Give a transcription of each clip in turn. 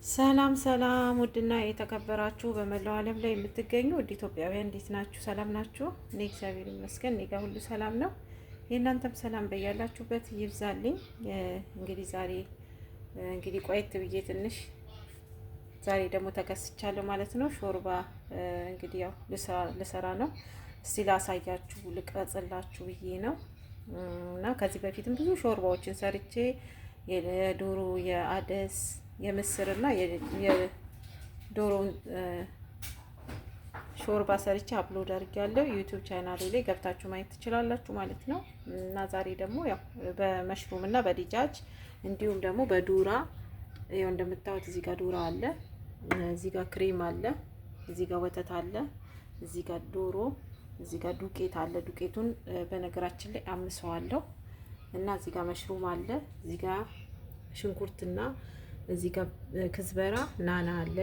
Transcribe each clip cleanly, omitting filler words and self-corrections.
ሰላም ሰላም ውድና የተከበራችሁ በመላው ዓለም ላይ የምትገኙ ውድ ኢትዮጵያውያን እንዴት ናችሁ? ሰላም ናችሁ? እኔ እግዚአብሔር ይመስገን እኔ ጋር ሁሉ ሰላም ነው። የእናንተም ሰላም በያላችሁበት ይብዛልኝ። እንግዲህ ዛሬ ቆየት ብዬ ትንሽ ዛሬ ደግሞ ተከስቻለሁ ማለት ነው። ሾርባ እንግዲህ ያው ልሰራ ነው። እስቲ ላሳያችሁ ልቀርጽላችሁ ብዬ ነው እና ከዚህ በፊትም ብዙ ሾርባዎችን ሰርቼ የዶሮ የአደስ የምስር እና የዶሮን ሾርባ ሰርቼ አፕሎድ አድርጌያለሁ ዩቲዩብ ቻናሌ ላይ ገብታችሁ ማየት ትችላላችሁ ማለት ነው። እና ዛሬ ደግሞ ያው በመሽሩም እና በዲጃጅ እንዲሁም ደግሞ በዱራ ይኸው እንደምታዩት እዚህ ጋር ዱራ አለ፣ እዚህ ጋር ክሬም አለ፣ እዚህ ጋር ወተት አለ፣ እዚህ ጋር ዶሮ፣ እዚህ ጋር ዱቄት አለ። ዱቄቱን በነገራችን ላይ አምሰዋለሁ እና እዚህ ጋር መሽሩም አለ፣ እዚህ ጋር ሽንኩርትና እዚህ ጋር ክዝበራ ናና አለ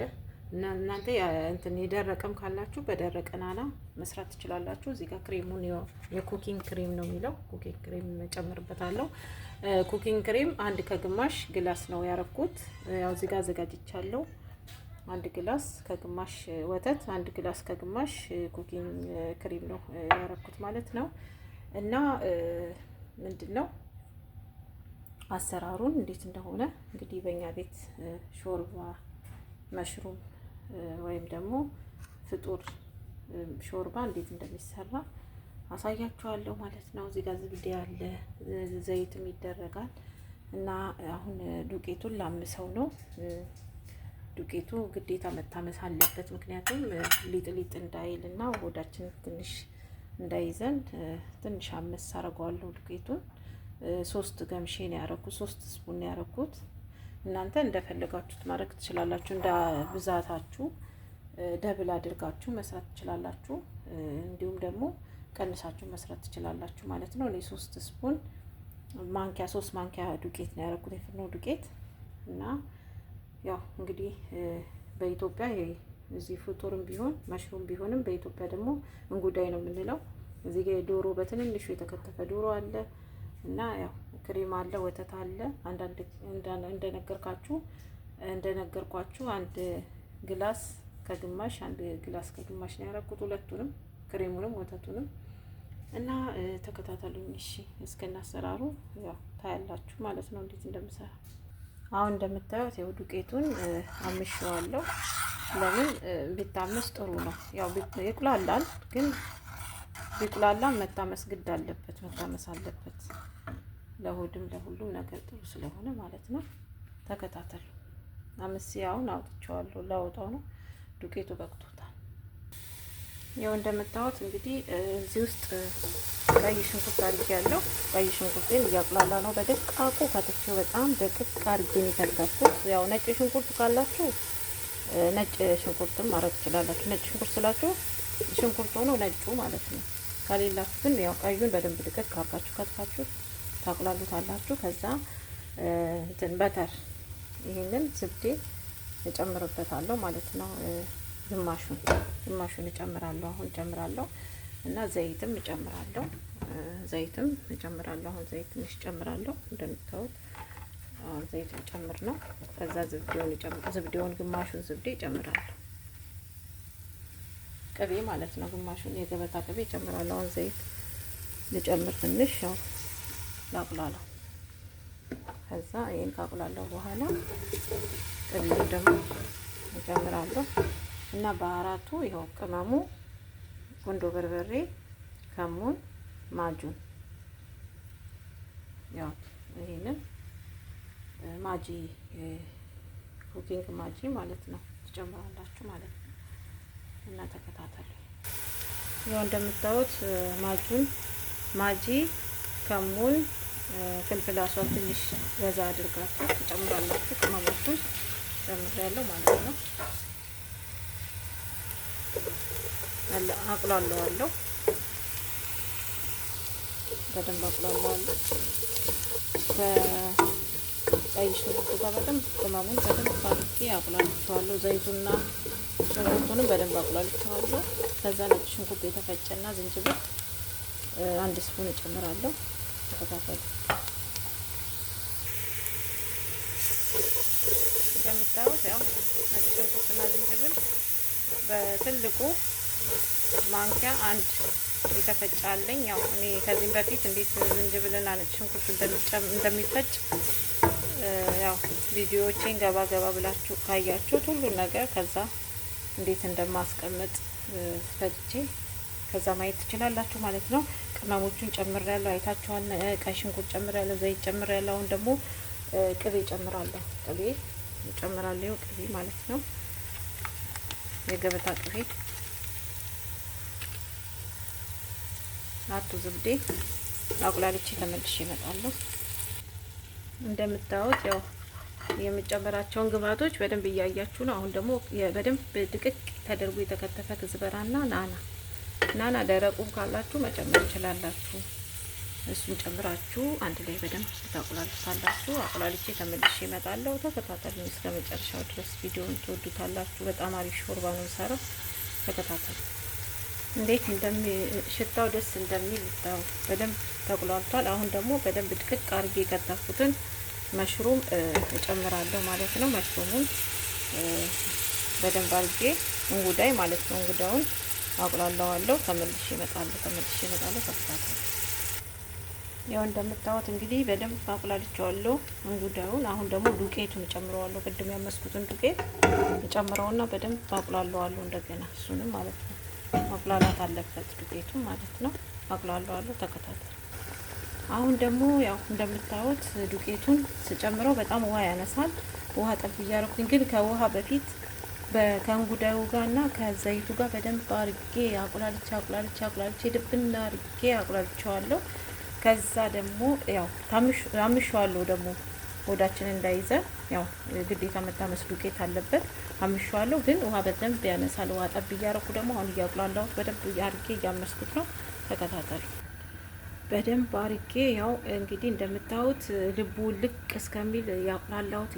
እና እናንተ እንትን የደረቀም ካላችሁ በደረቀ ናና መስራት ትችላላችሁ። እዚህ ጋር ክሬሙን የኩኪንግ ክሬም ነው የሚለው ኩኪንግ ክሬም እጨምርበታለሁ። ኩኪንግ ክሬም አንድ ከግማሽ ግላስ ነው ያረኩት። ያው እዚህ ጋር አዘጋጅቻለሁ። አንድ ግላስ ከግማሽ ወተት፣ አንድ ግላስ ከግማሽ ኩኪንግ ክሬም ነው ያረኩት ማለት ነው። እና ምንድነው አሰራሩን እንዴት እንደሆነ እንግዲህ በእኛ ቤት ሾርባ መሽሩም ወይም ደግሞ ፍጡር ሾርባ እንዴት እንደሚሰራ አሳያችኋለሁ ማለት ነው። እዚህ ጋር ዝብዴ ያለ ዘይትም ይደረጋል እና አሁን ዱቄቱን ላምሰው ነው። ዱቄቱ ግዴታ መታመስ አለበት፣ ምክንያቱም ሊጥ እንዳይል እና ሆዳችን ትንሽ እንዳይዘን ትንሽ አመስ አደርገዋለሁ ዱቄቱን። 3 ገምሼ ነው ያረኩት፣ 3 ስፑን ነው ያረኩት። እናንተ እንደፈለጋችሁት ማድረግ ትችላላችሁ፣ እንደ ብዛታችሁ ደብል አድርጋችሁ መስራት ትችላላችሁ። እንዲሁም ደግሞ ቀንሳችሁ መስራት ትችላላችሁ ማለት ነው። እኔ 3 ስፑን ማንኪያ 3 ማንኪያ ዱቄት ነው ያረኩት፣ የፍርኖ ዱቄት እና ያው እንግዲህ በኢትዮጵያ እዚህ ፍጡርም ቢሆን መሽሩም ቢሆንም በኢትዮጵያ ደግሞ እንጉዳይ ነው የምንለው። እዚህ ጋር ዶሮ በትንንሹ የተከተፈ ዶሮ አለ እና ያው ክሬም አለ፣ ወተት አለ። አንዳንድ እንደነገርኳችሁ አንድ ግላስ ከግማሽ ነው ያረኩት፣ ሁለቱንም ክሬሙንም ወተቱንም እና ተከታተሉኝ እሺ። እስከና አሰራሩ ያው ታያላችሁ ማለት ነው እንዴት እንደምሰራ። አሁን እንደምታዩት ያው ዱቄቱን አምሽዋለሁ። ለምን ቢታመስ ጥሩ ነው። ያው ይቁላላል፣ ግን ቢቁላላ መታመስ ግድ አለበት፣ መታመስ አለበት። ለሆድም ለሁሉም ነገር ጥሩ ስለሆነ ማለት ነው። ተከታተሉ። አምስያውን አውጥቼዋለሁ፣ ላወጣው ነው። ዱቄቱ በቅቶታል። ያው እንደምታዩት እንግዲህ እዚህ ውስጥ ቀይ ሽንኩርት አድርጌያለሁ። ቀይ ሽንኩርቴን እያቁላላ ነው በደቃቁ ከትፌው፣ በጣም ደቅቅ አድርጌ ነው የከተፍኩት። ያው ነጭ ሽንኩርት ካላችሁ ነጭ ሽንኩርትም ማድረግ ትችላላችሁ። ነጭ ሽንኩርት ስላችሁ ሽንኩርት ሆኖ ነጩ ማለት ነው። ከሌላችሁ ግን ያው ቀዩን በደንብ ድቅቅ አድርጋችሁ ከትፋችሁ ታቁላሉታላችሁ። ከዛ እንትን በተር ይሄንን ዝብዴ እጨምርበታለሁ ማለት ነው። ግማሹን እጨምራለሁ፣ አሁን እጨምራለሁ እና ዘይትም እጨምራለሁ። አሁን ዘይት ትንሽ እጨምራለሁ። እንደምታዩት ዘይት እጨምር ነው። ከዛ ዝብዴውን ግማሹን ዝብዴ እጨምራለሁ። ቅቤ ማለት ነው፣ ግማሹን የገበታ ቅቤ እጨምራለሁ። አሁን ዘይት ልጨምር ትንሽ ያው ላቁላላ። ከዛ ይሄን ካቁላላው በኋላ ቅቤውን ደግሞ እጨምራለሁ እና ባህራቱ ይኸው ቅመሙ፣ ቁንዶ በርበሬ፣ ከሙን፣ ማጁን ያው ይሄንን ማጂ ኩኪንግ ማጂ ማለት ነው ትጨምራላችሁ ማለት ነው። እና ተከታተሉ። ያው እንደምታዩት ማጂ ከሙን ፍልፍል አስዋት ትንሽ በዛ አድርጋችሁ ትጨምራላችሁ። ቅመሞቹን ጨምሬያለሁ ማለት ነው። አቁላለዋለሁ፣ በደንብ አቁላለዋለሁ ከቀይ ሽንኩርቱ ጋር በደንብ ቅመሙን በደንብ አድርጌ አቁላልቸዋለሁ። ዘይቱና ሽንኩርቱንም በደንብ አቁላልቸዋለሁ። ከዛ ነጭ ሽንኩርት የተፈጨና ዝንጅብል 1 ስፑን እጨምራለሁ። ተከታተሉ። እንደምታዩት ያው ነጭ ሽንኩርትና ዝንጅብል በትልቁ ማንኪያ አንድ የተፈጫለኝ። ያው እኔ ከዚህም በፊት እንዴት ዝንጅብልና ነጭ ሽንኩርት እንደሚፈጭ ያው ቪዲዮዎቼን ገባ ገባ ብላችሁ ካያችሁት ሁሉን ነገር ከዛ እንዴት እንደማስቀምጥ ፈጭቼ ከዛ ማየት ትችላላችሁ ማለት ነው። ቅመሞቹን ጨምሬያለሁ፣ አይታችኋል። ቀይ ሽንኩርት ጨምሬያለሁ፣ ዘይት ጨምሬያለሁ። አሁን ደግሞ ቅቤ ጨምራለሁ። ቅቤ ጨምራለሁ፣ ቅቤ ማለት ነው፣ የገበታ ቅቤ አቱ ዝብዴ አቁላልቼ ተመልሼ እመጣለሁ። እንደምታዩት ያው የምጨምራቸውን ግብአቶች በደንብ እያያችሁ ነው። አሁን ደግሞ በደንብ ድቅቅ ተደርጎ የተከተፈ ክዝበራና ናና ደረቁን ካላችሁ መጨመር ትችላላችሁ። እሱን ጨምራችሁ አንድ ላይ በደንብ ታቁላሉታላችሁ። አቁላልቼ ተመልሼ እመጣለሁ። ተከታተሉኝ እስከ መጨረሻው ድረስ። ቪዲዮውን ትወዱታላችሁ። በጣም አሪፍ ሾርባ ነው ሰራው። ተከታተሉ። እንዴት ሽታው ደስ እንደሚል ይታው። በደንብ ተቁላልቷል። አሁን ደግሞ በደንብ ድቅቅ አድርጌ የከተፍኩትን መሽሩም እጨምራለሁ ማለት ነው። መሽሩሙን በደንብ አድርጌ እንጉዳይ ማለት ነው። እንጉዳውን አቁላላዋለሁ። ተመልሼ እመጣለሁ። ተከታተሉ። ያው እንደምታዩት እንግዲህ በደንብ አቁላልቼዋለሁ እንጉዳዩን። አሁን ደግሞ ዱቄቱን እጨምረዋለሁ። ቅድም ያመስኩትን ዱቄት እጨምረውና በደንብ አቁላለዋለሁ። እንደገና እሱንም ማለት ነው ማቁላላት አለበት ዱቄቱን ማለት ነው። አቁላለዋለሁ። ተከታተሉ። አሁን ደግሞ ያው እንደምታዩት ዱቄቱን ስጨምረው በጣም ውሃ ያነሳል። ውሃ ጠብ እያደረኩኝ ግን ከውሃ በፊት ከእንጉዳዩ ጋርና ከዘይቱ ጋር በደንብ አርጌ አቁላልቼ ድብና አርጌ አቁላልቼዋለሁ። ከዛ ደግሞ ያው ታምሼዋለሁ። ደግሞ ሆዳችን እንዳይዘ ያው ግዴታ መታመስ ዱቄት አለበት። አምሼዋለሁ ግን ውሃ በደንብ ያነሳል። ውሃ ጠብ እያደረኩ ደግሞ አሁን እያቁላላሁት በደንብ አርጌ እያመስኩት ነው። ተከታተሉ። በደንብ አርጌ ያው እንግዲህ እንደምታዩት ልቡ ልቅ እስከሚል እያቁላላሁት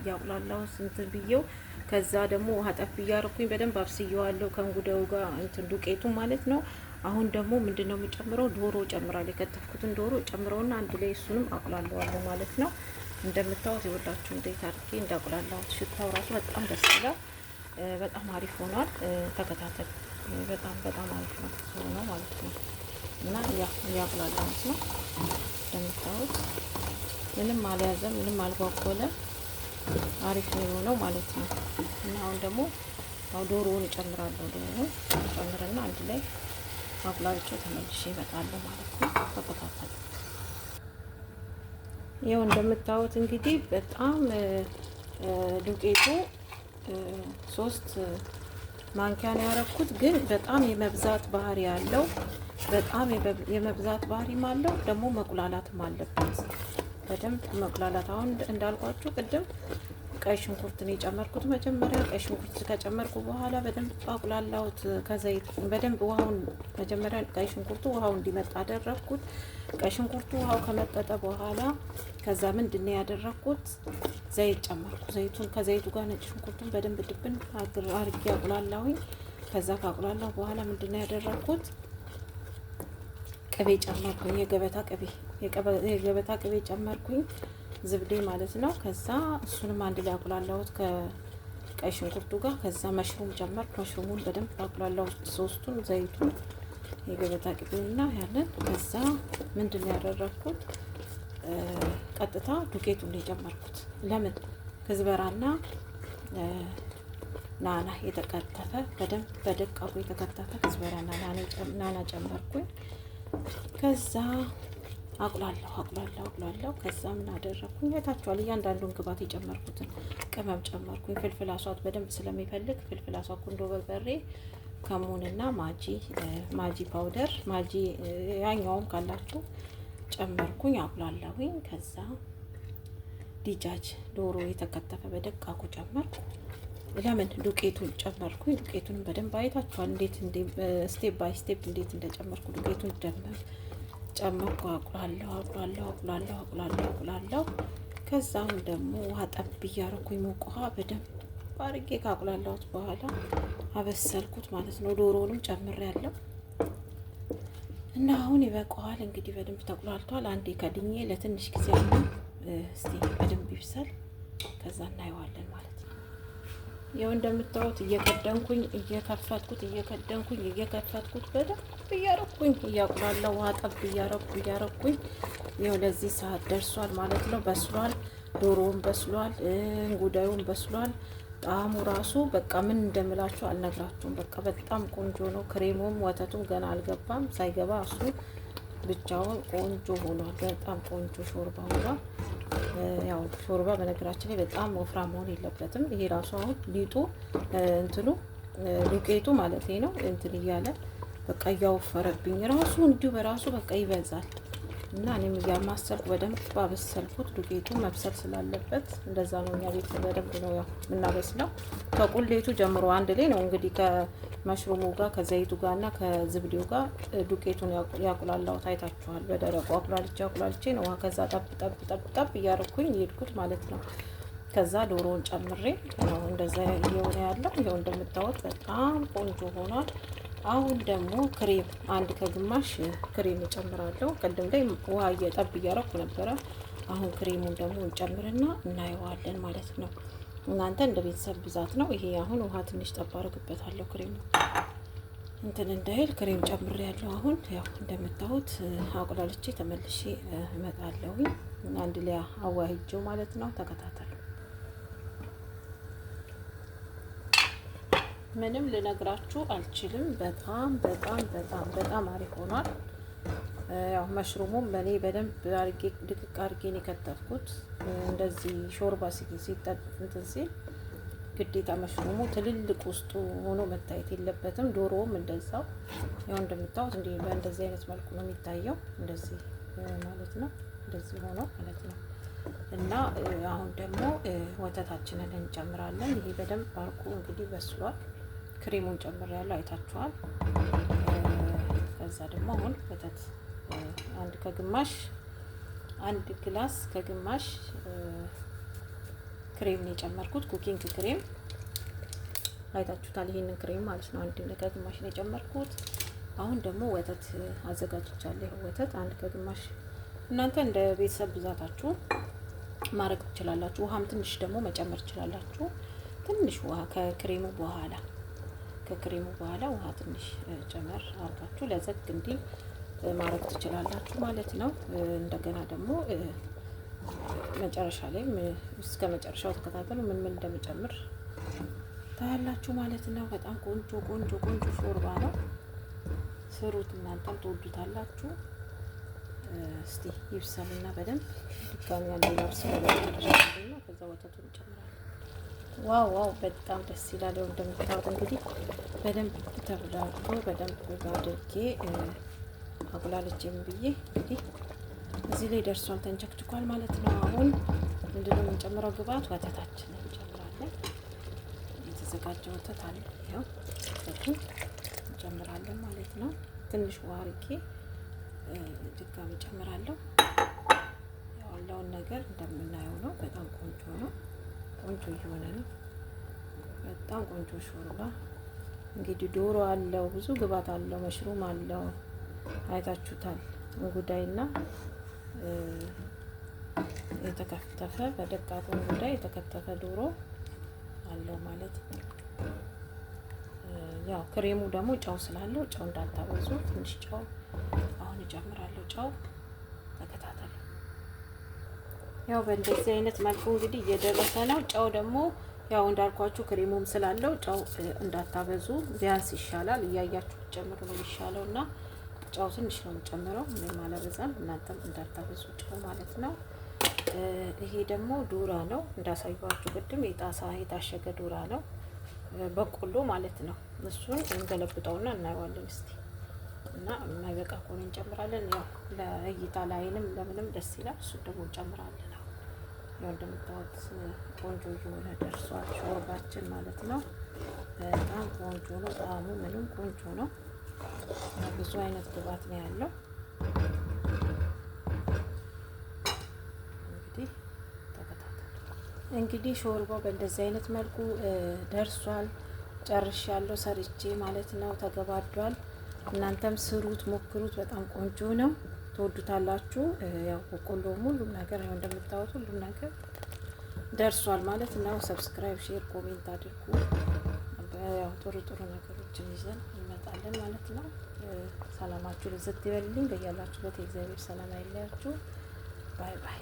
እንትን ብዬው ከዛ ደግሞ ውሃ ጠብ እያደረኩኝ በደንብ አብስየዋለሁ ከእንጉዳዩ ጋር እንትን ዱቄቱ ማለት ነው። አሁን ደግሞ ምንድነው የምጨምረው? ዶሮ ጨምራለሁ። የከተፍኩትን ዶሮ ጨምረውና አንድ ላይ እሱንም አቁላለዋለሁ ማለት ነው። እንደምታዩት ይወላችሁ እንዴት አድርጌ እንዳቁላላሁት ሽታው ራሱ በጣም ደስ ይላል። በጣም አሪፍ ሆኗል። ተከታተል። በጣም አሪፍ ነው ማለት ነው። እና ያቁላላሁት ነው። እንደምታዩት ምንም አልያዘም፣ ምንም አልጓጎለም። አሪፍ ነው የሆነው ማለት ነው። እና አሁን ደግሞ ዶሮውን እጨምራለሁ። ዶሮውን ጨምርና አንድ ላይ አቁላልቼው ተመልሼ እመጣለሁ ማለት ነው። ተከታተሉ። ይኸው እንደምታዩት እንግዲህ በጣም ዱቄቱ 3 ማንኪያ ነው ያረኩት፣ ግን በጣም የመብዛት ባህሪ ያለው የመብዛት ባህሪም አለው። ደግሞ መቁላላትም አለበት። በደንብ መቁላላት። አሁን እንዳልኳችሁ ቅድም ቀይ ሽንኩርት ነው የጨመርኩት። መጀመሪያ ቀይ ሽንኩርት ከጨመርኩ በኋላ በደንብ አቁላላሁት ከዘይት በደንብ ውሃውን መጀመሪያ ቀይ ሽንኩርቱ ውሃው እንዲመጣ አደረኩት። ቀይ ሽንኩርቱ ውሃው ከመጠጠ በኋላ ከዛ ምንድነው ያደረኩት? ዘይት ጨመርኩ። ከዘይቱ ጋር ነጭ ሽንኩርቱን በደንብ ድብን አድርጌ አቁላላሁኝ። ከዛ ካቁላላሁ በኋላ ምንድነው ያደረኩት? ቅቤ ጨመርኩኝ። የገበታ ቅቤ ጨመርኩኝ፣ ዝብዴ ማለት ነው። ከዛ እሱንም አንድ ላይ አቁላላሁት ከቀይ ሽንኩርቱ ጋር። ከዛ መሽሩም ጨመርኩ። መሽሩሙን በደንብ አቁላላሁት፣ ሶስቱን፣ ዘይቱን፣ የገበታ ቅቤውና ያንን። ከዛ ምንድነው ያደረኩት? ቀጥታ ዱቄቱን የጨመርኩት። ለምን? ክዝበራና ናና የተከተፈ በደንብ በደቃቁ የተከተፈ ክዝበራና ናና ጨመርኩኝ። ከዛ አቁላላሁ። ከዛ ምን አደረኩኝ? አይታችኋል። እያንዳንዱን ግባት የጨመርኩትን ቅመም ጨመርኩኝ። ፍልፍል አሷት በደንብ ስለሚፈልግ ፍልፍል አሷት፣ ቁንዶ በርበሬ፣ ከሙንና ማጂ ፓውደር፣ ማጂ ያኛውም ካላችሁ ጨመርኩኝ። አቁላላሁኝ። ከዛ ዲጃጅ ዶሮ የተከተፈ በደቃቁ ጨመርኩ። ለምን? ዱቄቱን ጨመርኩኝ። ዱቄቱን በደንብ አይታችኋል፣ እንዴት ስቴፕ ባይ ስቴፕ እንዴት እንደጨመርኩ ዱቄቱን ጨመርኩ። አቁላላሁ። ከዛም ደግሞ ውሃ ጠብ እያደረኩኝ ሙቅ ውሃ በደንብ አድርጌ ካቁላላሁት በኋላ አበሰልኩት ማለት ነው። ዶሮውንም ጨምሬያለሁ እና አሁን ይበቃዋል። እንግዲህ በደንብ ተቁላልቷል። አንዴ ከድኜ ለትንሽ ጊዜ እስቲ በደንብ ይብሰል፣ ከዛ እናየዋለን ማለት ነው። ያው እንደምታዩት እየከደንኩኝ እየከፈትኩት በደንብ እያረኩኝ እያቁላለው ውሃ ጠብ እያረኩኝ ያው ለዚህ ሰዓት ደርሷል ማለት ነው። በስሏል። ዶሮውን በስሏል። እንጉዳዩን በስሏል። ጣዕሙ ራሱ በቃ ምን እንደምላችሁ አልነግራችሁም። በቃ በጣም ቆንጆ ነው። ክሬሙም ወተቱም ገና አልገባም። ሳይገባ እሱ ብቻውን ቆንጆ ሆኗል። በጣም ቆንጆ ሾርባ ሆኗል። ያው ሾርባ በነገራችን ላይ በጣም ወፍራም መሆን የለበትም። ይሄ ራሱ አሁን ሊጡ እንትኑ ዱቄቱ ማለት ነው እንትን እያለ በቃ እያወፈረብኝ ራሱ እንዲሁ በራሱ በቃ ይበዛል። እና እኔም እያማሰልኩ በደንብ ባበሰልኩት ዱቄቱ መብሰል ስላለበት እንደዛ ነው። እኛ ቤት በደንብ ነው ያው የምናበስለው። ከቁሌቱ ጀምሮ አንድ ላይ ነው እንግዲህ ከመሽሩሙ ጋር ከዘይቱ ጋር እና ከዝብዴው ጋር ዱቄቱን ያቁላላው ታይታችኋል። በደረቁ አቁላልቼ ነው ከዛ ጠብ እያደረኩኝ የሄድኩት ማለት ነው። ከዛ ዶሮውን ጨምሬ ነው እንደዛ እየሆነ ያለው። ይኸው እንደምታዩት በጣም ቆንጆ ሆኗል። አሁን ደግሞ ክሬም አንድ ከግማሽ ክሬም እጨምራለሁ። ቅድም ላይ ውሃ እየጠብ እያረኩ ነበረ። አሁን ክሬሙን ደግሞ እንጨምርና እናየዋለን ማለት ነው። እናንተ እንደ ቤተሰብ ብዛት ነው። ይሄ አሁን ውሃ ትንሽ ጠብ አደርግበታለሁ ክሬሙ እንትን እንዳይል ክሬም ጨምሬያለሁ። አሁን ያው እንደምታዩት አቁላልቼ ተመልሼ እመጣለሁ። አንድ ላይ አዋህጄው ማለት ነው። ተከታተሉ። ምንም ልነግራችሁ አልችልም። በጣም አሪፍ ሆኗል። ያው መሽሩሙም በኔ በደንብ አርጌ ድቅቅ አርጌ ነው የከተፍኩት። እንደዚህ ሾርባ ሲጠጥ እንትን ሲል ግዴታ መሽሩሙ ትልልቅ ውስጡ ሆኖ መታየት የለበትም። ዶሮውም እንደዛው ያው እንደምታዩት እንዲህ በእንደዚህ አይነት መልኩ ነው የሚታየው። እንደዚህ ማለት ነው። እንደዚህ ሆኖ ማለት ነው። እና አሁን ደግሞ ወተታችንን እንጨምራለን። ይሄ በደንብ አርኩ እንግዲህ በስሏል። ክሬሙን ጨምሬያለሁ አይታችኋል። ከዛ ደግሞ አሁን ወተት አንድ ግላስ ከግማሽ ክሬም ነው የጨመርኩት። ኩኪንግ ክሬም አይታችሁታል። ይሄንን ክሬም ማለት ነው አንድ ከግማሽ ነው የጨመርኩት። አሁን ደግሞ ወተት አዘጋጅቻለሁ። ወተት አንድ ከግማሽ እናንተ እንደ ቤተሰብ ብዛታችሁ ማድረግ ትችላላችሁ። ውሃም ትንሽ ደግሞ መጨመር ትችላላችሁ። ትንሽ ውሃ ከክሬሙ በኋላ ውሃ ትንሽ ጨመር አርጋችሁ ለዘግ እንዲል ማድረግ ትችላላችሁ ማለት ነው። እንደገና ደግሞ መጨረሻ ላይ እስከ መጨረሻው ተከታተሉ። ምን እንደምጨምር ታያላችሁ ማለት ነው። በጣም ቆንጆ ሾርባ ነው። ስሩት፣ እናንተም ትወዱታላችሁ። እስቲ ይብሰልና በደንብ ድጋሚ ያለ ነው። ከዛ ወተቱን እንጨምራለን። ዋው በጣም ደስ ይላል። ያው እንደምታዩት እንግዲህ በደንብ ተብላልቶ በደንብ አድርጌ አቁላልቼም ብዬ እንግዲህ እዚህ ላይ ደርሷል። ተንቸክችኳል ማለት ነው። አሁን ምንድነው የምንጨምረው ግብአት? ወተታችንን እንጨምራለን። የተዘጋጀ ወተት አለ። ያው ወተቱን እንጨምራለን ማለት ነው። ትንሽ ውሃ አድርጌ ድጋሚ እጨምራለሁ። ያለውን ነገር እንደምናየው ነው። በጣም ቆንጆ ነው። ቆንጆ እየሆነ ነው። በጣም ቆንጆ ሾርባ እንግዲህ ዶሮ አለው፣ ብዙ ግብአት አለው፣ መሽሩም አለው። አይታችሁታል። እንጉዳይና የተከተፈ በደቃቁ እንጉዳይ የተከተፈ ዶሮ አለው ማለት ነው። ያው ክሬሙ ደግሞ ጨው ስላለው ጨው እንዳታበዙ፣ ትንሽ ጨው አሁን እጨምራለሁ። ጨው ተከታተሉ። ያው በእንደዚህ አይነት መልኩ እንግዲህ እየደረሰ ነው። ጨው ደግሞ ያው እንዳልኳችሁ ክሬሙም ስላለው ጨው እንዳታበዙ፣ ቢያንስ ይሻላል። እያያችሁ ጨምሩ ነው የሚሻለው። እና ጨው ትንሽ ነው የምጨምረው፣ ምንም አላበዛም። እናንተም እንዳታበዙ ጨው ማለት ነው። ይሄ ደግሞ ዱራ ነው፣ እንዳሳየኋችሁ ቅድም የታሸገ ዱራ ነው፣ በቆሎ ማለት ነው። እሱን እንገለብጠውና እናየዋለን እስቲ። እና የማይበቃ ከሆነ እንጨምራለን። ያው ለእይታ ላይንም ለምንም ደስ ይላል። እሱን ደግሞ እንጨምራለን። ያው እንደምታዩት ቆንጆ እየሆነ ደርሷል ሾርባችን ማለት ነው። በጣም ቆንጆ ነው። ጣዕሙ ምንም ቆንጆ ነው። ብዙ አይነት ግብአት ነው ያለው። እንግዲህ ሾርባው በእንደዚህ አይነት መልኩ ደርሷል። ጨርሻለሁ ሰርቼ ማለት ነው። ተገባዷል። እናንተም ስሩት፣ ሞክሩት። በጣም ቆንጆ ነው። ትወዱታላችሁ። ያው በቆሎም ሁሉም ነገር ያው እንደምታዩት ሁሉም ነገር ደርሷል ማለት ነው። ሰብስክራይብ፣ ሼር፣ ኮሜንት አድርጉ። ያው ጥሩ ጥሩ ነገሮችን ይዘን እንመጣለን ማለት ነው። ሰላማችሁ ልዝት ይበልልኝ። በያላችሁበት የእግዚአብሔር ሰላም አይለያችሁ። ባይ ባይ።